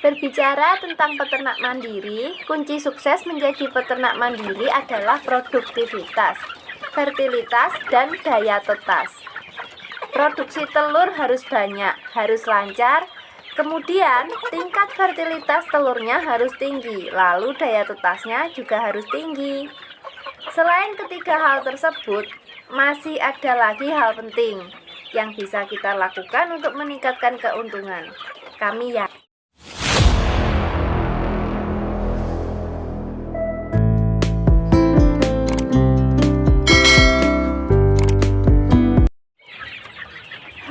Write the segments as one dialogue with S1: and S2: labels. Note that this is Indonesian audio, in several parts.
S1: Berbicara tentang peternak mandiri, kunci sukses menjadi peternak mandiri adalah produktivitas, fertilitas, dan daya tetas. Produksi telur harus banyak, harus lancar, kemudian tingkat fertilitas telurnya harus tinggi, lalu daya tetasnya juga harus tinggi. Selain ketiga hal tersebut, masih ada lagi hal penting yang bisa kita lakukan untuk meningkatkan keuntungan. Kami ya.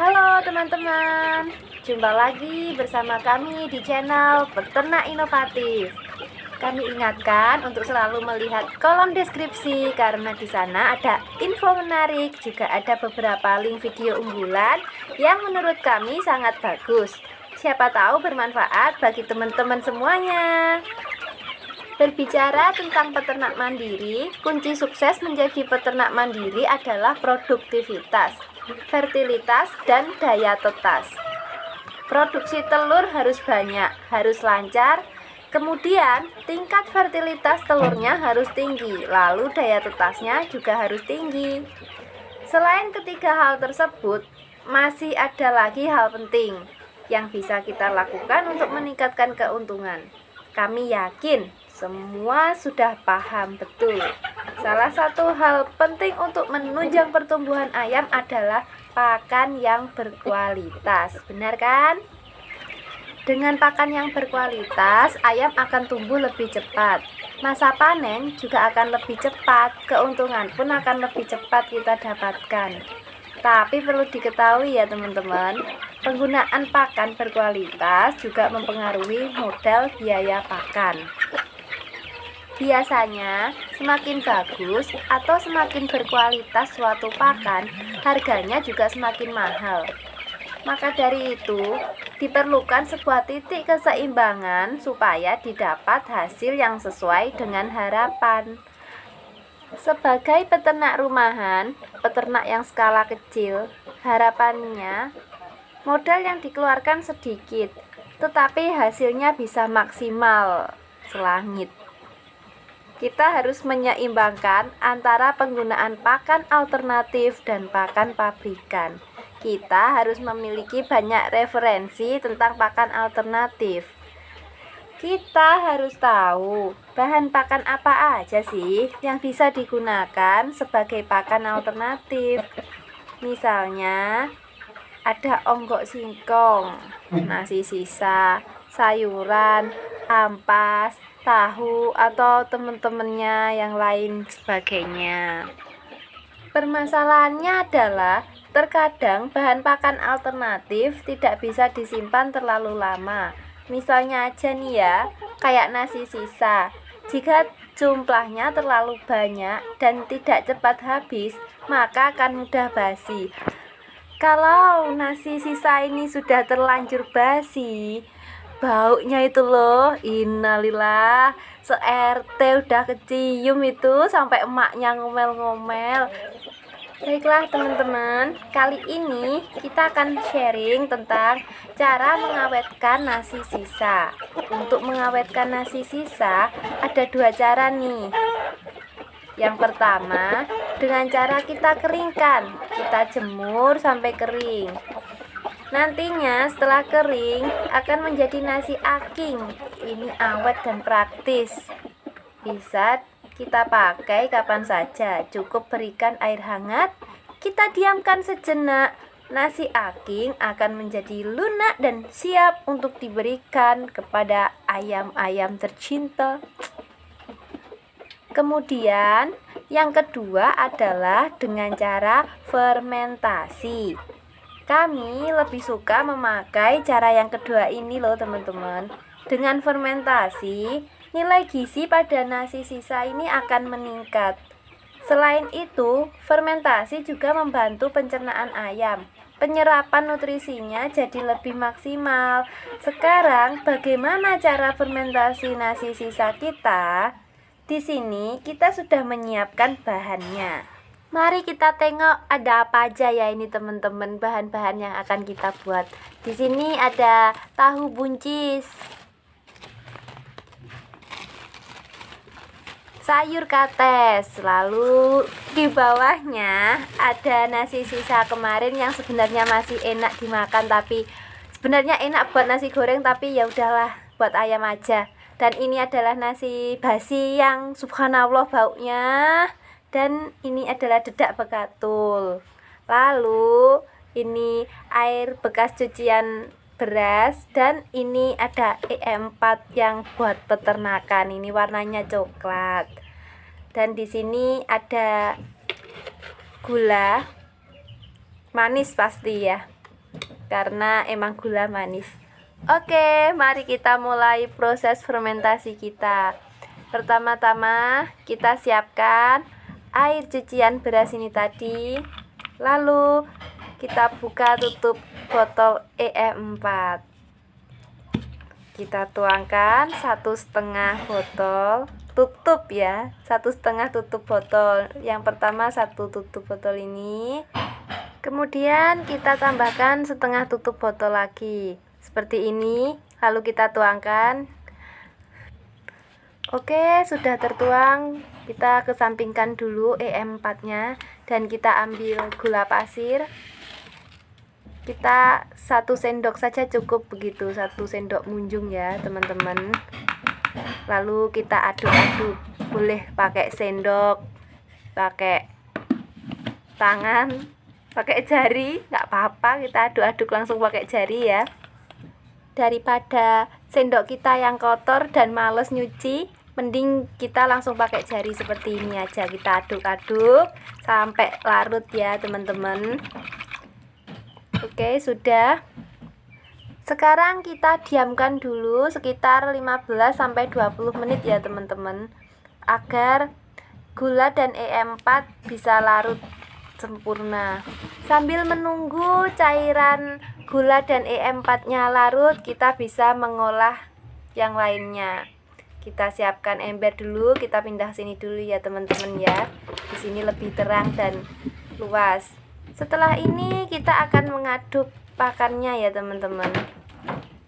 S1: Halo teman-teman, jumpa lagi bersama kami di channel Peternak Inovatif. Kami ingatkan untuk selalu melihat kolom deskripsi karena di sana ada info menarik, juga ada beberapa link video unggulan yang menurut kami sangat bagus. Siapa tahu bermanfaat bagi teman-teman semuanya. Berbicara tentang peternak mandiri, kunci sukses menjadi peternak mandiri adalah produktivitas, fertilitas, dan daya tetas. Produksi telur harus banyak, harus lancar, kemudian tingkat fertilitas telurnya harus tinggi, lalu daya tetasnya juga harus tinggi. Selain ketiga hal tersebut, masih ada lagi hal penting yang bisa kita lakukan untuk meningkatkan keuntungan. Kami yakin semua sudah paham betul. Salah satu hal penting untuk menunjang pertumbuhan ayam adalah pakan yang berkualitas. Benar kan? Dengan pakan yang berkualitas, ayam akan tumbuh lebih cepat. Masa panen juga akan lebih cepat. Keuntungan pun akan lebih cepat kita dapatkan. Tapi perlu diketahui ya teman-teman, penggunaan pakan berkualitas juga mempengaruhi modal biaya pakan. Biasanya, semakin bagus atau semakin berkualitas suatu pakan, harganya juga semakin mahal. Maka dari itu, diperlukan sebuah titik keseimbangan supaya didapat hasil yang sesuai dengan harapan. Sebagai peternak rumahan, peternak yang skala kecil, harapannya modal yang dikeluarkan sedikit, tetapi hasilnya bisa maksimal, selangit. Kita harus menyeimbangkan antara penggunaan pakan alternatif dan pakan pabrikan. Kita harus memiliki banyak referensi tentang pakan alternatif. Kita harus tahu bahan pakan apa aja sih yang bisa digunakan sebagai pakan alternatif. Misalnya, ada onggok singkong, nasi sisa, sayuran, ampas, tahu, atau teman-temannya yang lain sebagainya. Permasalahannya adalah terkadang bahan pakan alternatif tidak bisa disimpan terlalu lama. Misalnya aja nih ya, kayak nasi sisa. Jika jumlahnya terlalu banyak dan tidak cepat habis, maka akan mudah basi. Kalau nasi sisa ini sudah terlanjur basi, baunya itu loh, innalillah, se-RT udah kecium itu sampai emaknya ngomel-ngomel. Baiklah teman-teman, kali ini kita akan sharing tentang cara mengawetkan nasi sisa. Untuk mengawetkan nasi sisa, ada dua cara nih. Yang pertama, dengan cara kita keringkan, kita jemur sampai kering. Nantinya setelah kering akan menjadi nasi aking. Ini awet dan praktis. Bisa kita pakai kapan saja. Cukup berikan air hangat, kita diamkan sejenak. Nasi aking akan menjadi lunak dan siap untuk diberikan kepada ayam-ayam tercinta. Kemudian yang kedua adalah dengan cara fermentasi. Kami lebih suka memakai cara yang kedua ini loh teman-teman. Dengan fermentasi, nilai gizi pada nasi sisa ini akan meningkat. Selain itu, fermentasi juga membantu pencernaan ayam. Penyerapan nutrisinya jadi lebih maksimal. Sekarang, bagaimana cara fermentasi nasi sisa kita? Di sini kita sudah menyiapkan bahannya. Mari kita tengok ada apa aja ya ini teman-teman, bahan-bahan yang akan kita buat. Di sini ada tahu buncis, sayur kates. Lalu di bawahnya ada nasi sisa kemarin yang sebenarnya masih enak dimakan, tapi sebenarnya enak buat nasi goreng, tapi ya udahlah buat ayam aja. Dan ini adalah nasi basi yang subhanallah baunya. Dan ini adalah dedak bekatul. Lalu ini air bekas cucian beras, dan ini ada E4 yang buat peternakan. Ini warnanya coklat. Dan di sini ada gula manis pasti ya, karena emang gula manis. Oke, mari kita mulai proses fermentasi kita. Pertama-tama kita siapkan air cucian beras ini tadi. Lalu kita buka tutup botol E4. Kita tuangkan 1,5 botol, tutup ya, 1,5 tutup botol. Yang pertama 1 tutup botol ini. Kemudian kita tambahkan 1/2 tutup botol lagi, seperti ini. Lalu kita tuangkan. Oke, sudah tertuang. Kita kesampingkan dulu E4 nya, dan kita ambil gula pasir. Kita 1 sendok saja cukup, begitu, 1 sendok munjung ya teman-teman. Lalu kita aduk-aduk, boleh pakai sendok, pakai tangan, pakai jari, nggak apa-apa. Kita aduk-aduk langsung pakai jari ya, daripada sendok kita yang kotor dan males nyuci, mending kita langsung pakai jari seperti ini aja. Kita aduk-aduk sampai larut ya teman-teman. Oke, sudah. Sekarang kita diamkan dulu sekitar 15-20 menit ya teman-teman, agar gula dan E4 bisa larut sempurna. Sambil menunggu cairan gula dan E4 nya larut, kita bisa mengolah yang lainnya. Kita siapkan ember dulu, kita pindah sini dulu ya teman-teman ya. Di sini lebih terang dan luas. Setelah ini kita akan mengaduk pakannya ya teman-teman.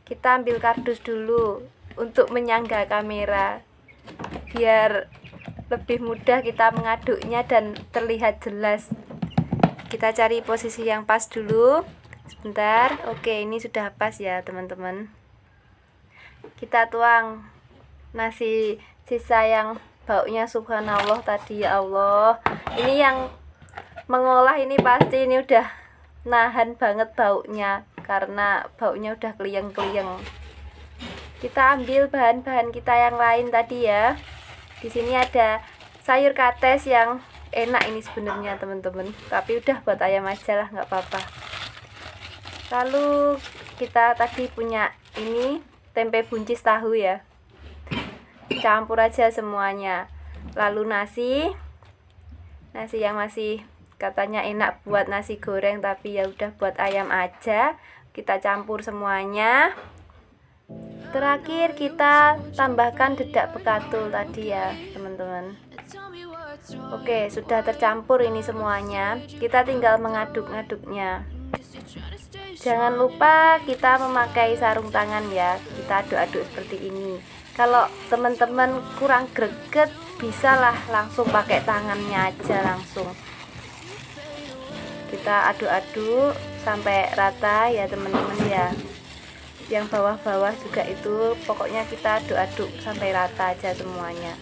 S1: Kita ambil kardus dulu untuk menyangga kamera, biar lebih mudah kita mengaduknya dan terlihat jelas. Kita cari posisi yang pas dulu. Sebentar. Oke, ini sudah pas ya teman-teman. Kita tuang nasi sisa yang baunya subhanallah tadi, ya Allah. Ini yang mengolah ini pasti ini udah nahan banget baunya, karena baunya udah kliyeng-kliyeng. Kita ambil bahan-bahan kita yang lain tadi ya. Di sini ada sayur kates yang enak ini sebenarnya teman-teman, tapi udah buat ayam aja lah, nggak apa-apa. Lalu kita tadi punya ini tempe buncis tahu ya, campur aja semuanya. Lalu nasi yang masih katanya enak buat nasi goreng, tapi ya udah buat ayam aja. Kita campur semuanya. Terakhir kita tambahkan dedak bekatul tadi ya teman-teman. Oke, sudah tercampur ini semuanya. Kita tinggal mengaduk-ngaduknya. Jangan lupa kita memakai sarung tangan ya. Kita aduk-aduk seperti ini. Kalau teman-teman kurang greget, bisalah langsung pakai tangannya aja langsung. Kita aduk-aduk sampai rata ya teman-teman ya. Yang bawah-bawah juga itu, pokoknya kita aduk-aduk sampai rata aja semuanya.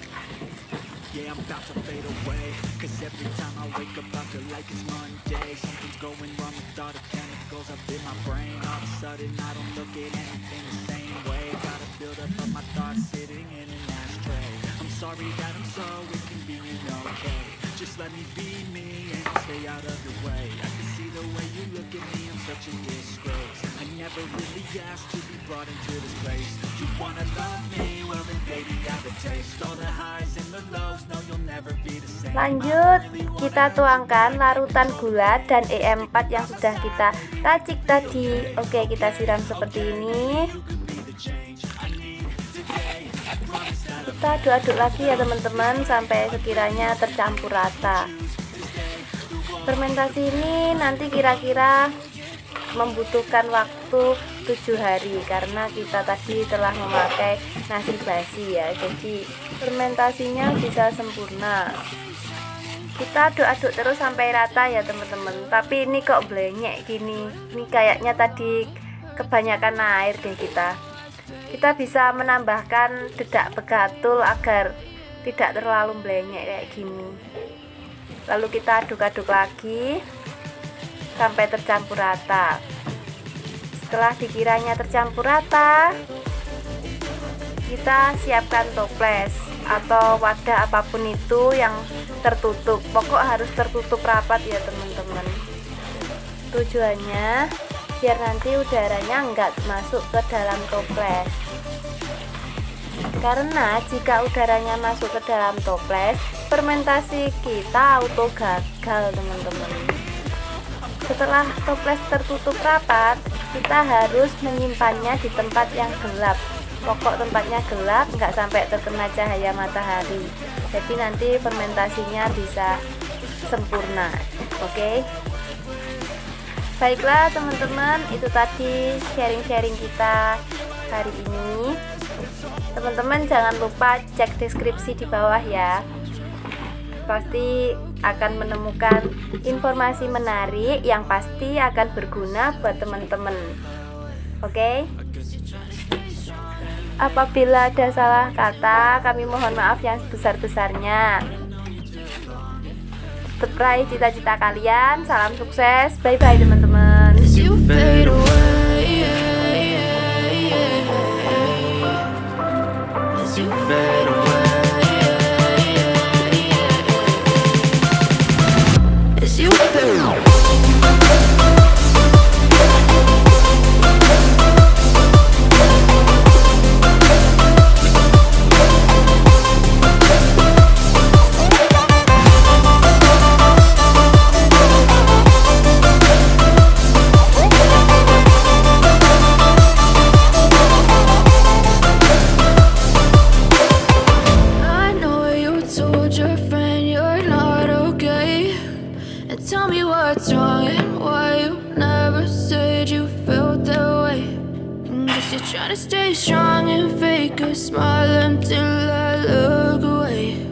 S2: Let me be me and stay out of your way. I can see the way you look at me, I'm such a disgrace. I never really asked to be brought into this place. You wanna love me, well then baby I have a taste. All the highs and the lows, no you'll never be the same.
S1: Lanjut, kita tuangkan larutan gula dan E4 yang sudah kita racik tadi. Oke, kita siram seperti ini. Kita aduk-aduk lagi ya teman-teman sampai sekiranya tercampur rata. Fermentasi ini nanti kira-kira membutuhkan waktu 7 hari karena kita tadi telah memakai nasi basi ya, jadi fermentasinya bisa sempurna. Kita aduk-aduk terus sampai rata ya teman-teman. Tapi ini kok blenyek gini, ini kayaknya tadi kebanyakan air deh kita. Kita bisa menambahkan dedak begatul agar tidak terlalu blenyek kayak gini. Lalu kita aduk-aduk lagi sampai tercampur rata. Setelah dikiranya tercampur rata, kita siapkan toples atau wadah apapun itu yang tertutup. Pokok harus tertutup rapat ya teman-teman. Tujuannya biar nanti udaranya enggak masuk ke dalam toples. Karena jika udaranya masuk ke dalam toples, fermentasi kita auto gagal teman-teman. Setelah toples tertutup rapat, kita harus menyimpannya di tempat yang gelap. Pokok tempatnya gelap, nggak sampai terkena cahaya matahari. Jadi nanti fermentasinya bisa sempurna. Oke. Baiklah teman-teman, itu tadi sharing-sharing kita hari ini. Teman-teman jangan lupa cek deskripsi di bawah ya. Pasti akan menemukan informasi menarik yang pasti akan berguna buat teman-teman. Oke? Apabila ada salah kata, kami mohon maaf yang sebesar-besarnya. Tetap raih cita-cita kalian. Salam sukses. Bye-bye teman-teman.
S2: You fade away, as you fade away, as you fade away. I know you told your friend you're not okay, and tell me what's wrong and why you never said you felt that way. Guess you're trying to stay strong and fake a smile until I look away.